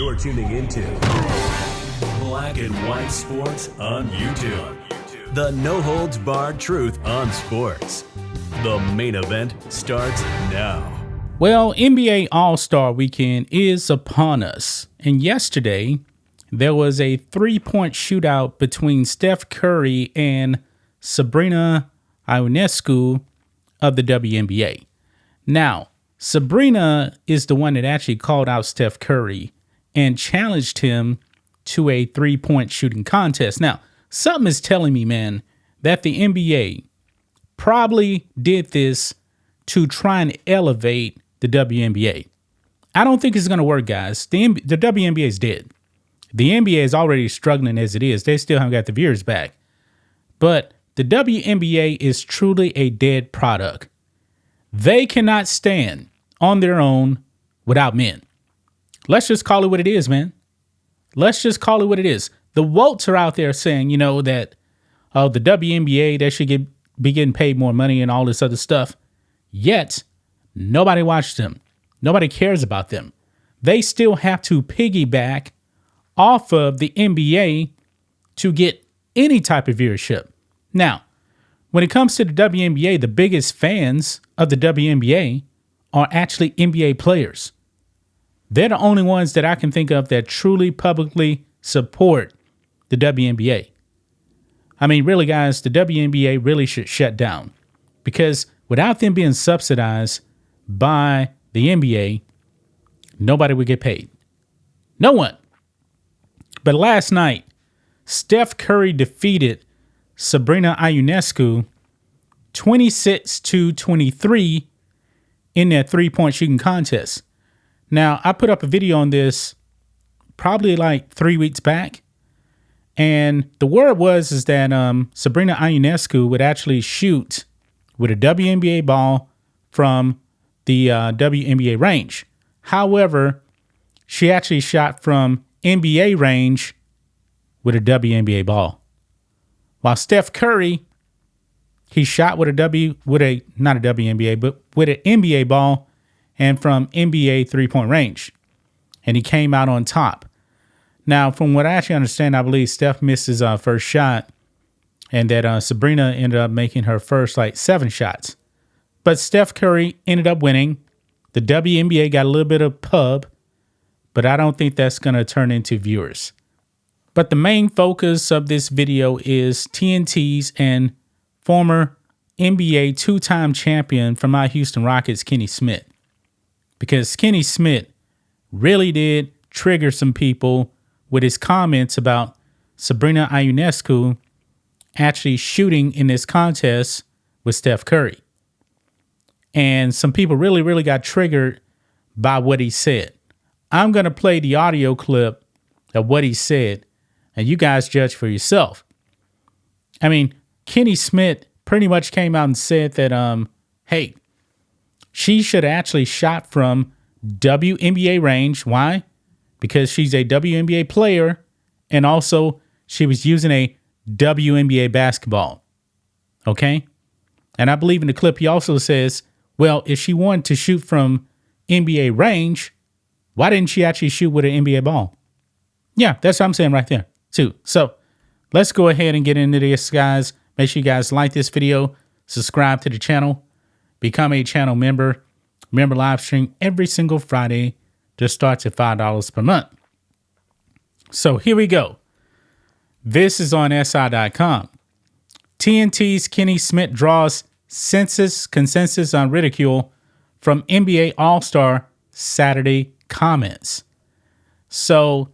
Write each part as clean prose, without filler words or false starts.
You're tuning into Black and White Sports on YouTube. The no-holds-barred truth on sports. The main event starts now. Well, NBA All-Star Weekend is upon us. And yesterday, there was a three-point shootout between Steph Curry and Sabrina Ionescu of the WNBA. Now, Sabrina is the one that actually called out Steph Curry and challenged him to a three-point shooting contest. Now, something is telling me, man, that the NBA probably did this to try and elevate the WNBA. I don't think it's going to work, guys. The WNBA is dead. The NBA is already struggling as it is. They still haven't got the viewers back. But the WNBA is truly a dead product. They cannot stand on their own without men. Let's just call it what it is, man. Let's just call it what it is. The Wolts are out there saying, you know, that the WNBA, they should be getting paid more money and all this other stuff. Yet, nobody watches them. Nobody cares about them. They still have to piggyback off of the NBA to get any type of viewership. Now, when it comes to the WNBA, the biggest fans of the WNBA are actually NBA players. They're the only ones that I can think of that truly publicly support the WNBA. I mean, really, guys, the WNBA really should shut down because without them being subsidized by the NBA, nobody would get paid. No one. But last night, Steph Curry defeated Sabrina Ionescu 26-23 in that three-point shooting contest. Now, I put up a video on this probably like 3 weeks back. And the word is that Sabrina Ionescu would actually shoot with a WNBA ball from the WNBA range. However, she actually shot from NBA range with a WNBA ball. While Steph Curry, he shot with not a WNBA, but with an NBA ball and from NBA three-point range. And he came out on top. Now, from what I actually understand, I believe Steph missed his first shot and that Sabrina ended up making her first 7 shots. But Steph Curry ended up winning. The WNBA got a little bit of pub, but I don't think that's going to turn into viewers. But the main focus of this video is TNT's and former NBA two-time champion from my Houston Rockets, Kenny Smith. Because Kenny Smith really did trigger some people with his comments about Sabrina Ionescu actually shooting in this contest with Steph Curry. And some people really, really got triggered by what he said. I'm going to play the audio clip of what he said, and you guys judge for yourself. I mean, Kenny Smith pretty much came out and said that, hey, she should have actually shot from WNBA range. Why? Because she's a WNBA player, and also she was using a WNBA basketball. Okay? And I believe in the clip he also says, well, if she wanted to shoot from NBA range, why didn't she actually shoot with an NBA ball? Yeah, that's what I'm saying right there, too. So let's go ahead and get into this, guys. Make sure you guys like this video, subscribe to the channel, become a channel member. Remember, live stream every single Friday. Just starts at $5 per month. So here we go. This is on SI.com. TNT's Kenny Smith draws consensus on ridicule from NBA All-Star Saturday comments. So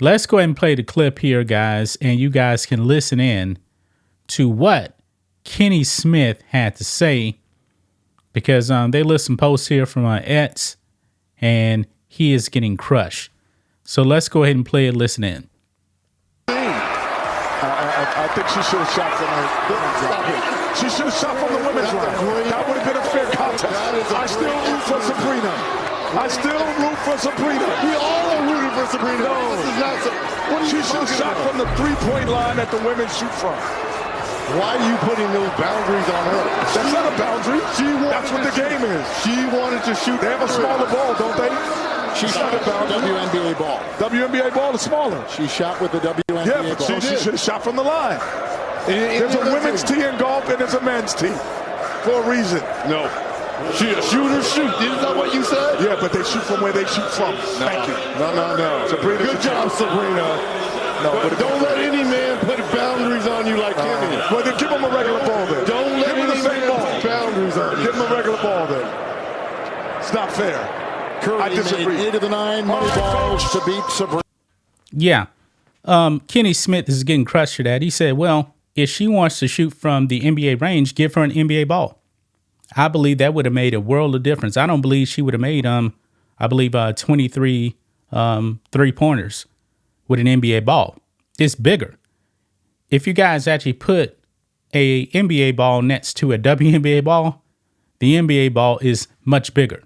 let's go ahead and play the clip here, guys, and you guys can listen in to what Kenny Smith had to say because they list some posts here from Ets, and he is getting crushed. So let's go ahead and play it. Listen in. I think she should have shot from her. She should have shot from the women's line. That would have been a fair contest. I still root for Sabrina. We all are rooting for Sabrina. No, this is not. She should have shot from the three-point line that the women shoot from. Why are you putting those boundaries on her? That's not a boundary. That's what the game is. She wanted to shoot. They have a smaller ball, don't they? She shot a WNBA ball. WNBA ball is smaller. She shot with the WNBA Yeah, but ball. she should have shot from the line. There's a women's tee in golf and there's a men's tee for a reason. No. She a shooter shoot. Isn't that what you said? Yeah, but they shoot from where they shoot from. Thank you. No. Sabrina, good job, Sabrina. No, but don't let any man put boundaries on you like Kimmy. Well, then give him a regular ball then. Don't let give him any the same man ball. put boundaries on you. Give him a regular ball then. It's not fair. Curry I disagree. made 8 of the 9 money balls to beat Sabrina. Yeah. Kenny Smith is getting crushed for that. He said, well, if she wants to shoot from the NBA range, give her an NBA ball. I believe that would have made a world of difference. I don't believe she would have made, 23 3-pointers with an NBA ball. It's bigger. If you guys actually put a NBA ball next to a WNBA ball, the NBA ball is much bigger.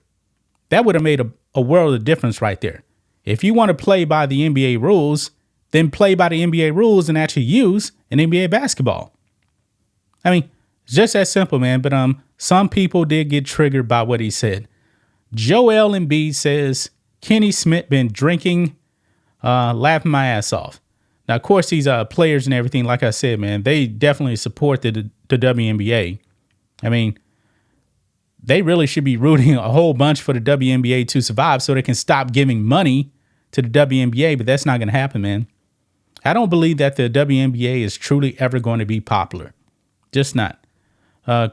That would have made a world of difference right there. If you want to play by the NBA rules, then play by the NBA rules and actually use an NBA basketball. I mean, it's just that simple, man. But some people did get triggered by what he said. Joel Embiid says, Kenny Smith been drinking, laughing my ass off. Now, of course, these players and everything, like I said, man, they definitely support the WNBA. I mean, they really should be rooting a whole bunch for the WNBA to survive so they can stop giving money to the WNBA, but that's not going to happen, man. I don't believe that the WNBA is truly ever going to be popular. Just not.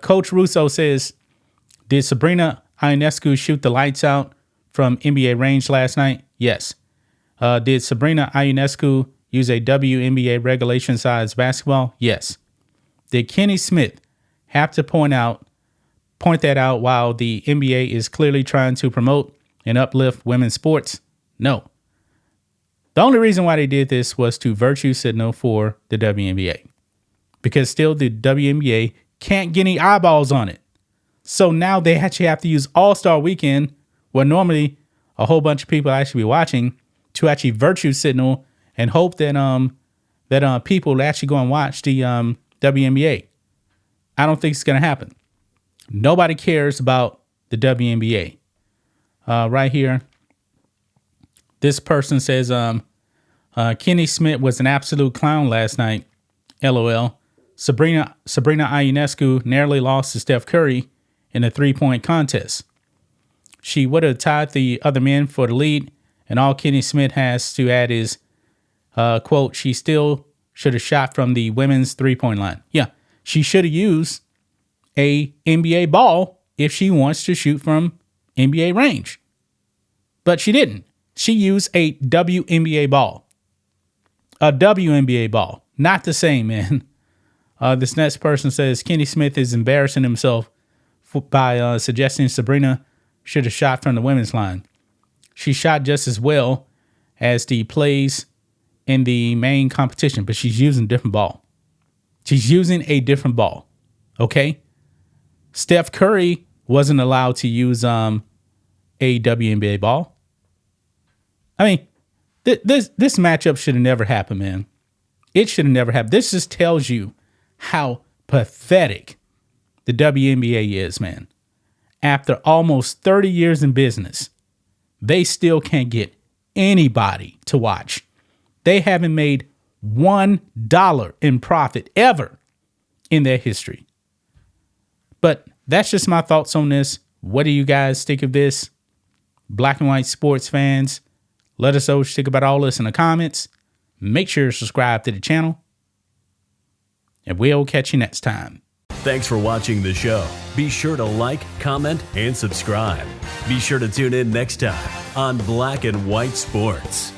Coach Russo says, did Sabrina Ionescu shoot the lights out from NBA range last night? Yes. Did Sabrina Ionescu use a WNBA regulation size basketball? Yes. Did Kenny Smith have to point that out while the NBA is clearly trying to promote and uplift women's sports? No. The only reason why they did this was to virtue signal for the WNBA, because still the WNBA can't get any eyeballs on it. So now they actually have to use All-Star Weekend, where normally a whole bunch of people actually be watching, to actually virtue signal and hope that people will actually go and watch the WNBA. I don't think it's going to happen. Nobody cares about the WNBA. Right here, this person says, Kenny Smith was an absolute clown last night. LOL. Sabrina Ionescu narrowly lost to Steph Curry in a 3-point contest. She would have tied the other men for the lead, and all Kenny Smith has to add is, quote, she still should have shot from the women's 3-point line. Yeah, she should have used a NBA ball if she wants to shoot from NBA range. But she didn't. She used a WNBA ball. A WNBA ball. Not the same, man. This next person says Kenny Smith is embarrassing himself by suggesting Sabrina should have shot from the women's line. She shot just as well as the plays in the main competition, but she's using a different ball. She's using a different ball. Okay? Steph Curry wasn't allowed to use a WNBA ball. I mean, this matchup should have never happened, man. It should have never happened. This just tells you how pathetic the WNBA is, man. After almost 30 years in business, they still can't get anybody to watch. They haven't made $1 in profit ever in their history. But that's just my thoughts on this. What do you guys think of this? Black and white sports fans, let us know what you think about all this in the comments. Make sure to subscribe to the channel, and we'll catch you next time. Thanks for watching the show. Be sure to like, comment, and subscribe. Be sure to tune in next time on Black and White Sports.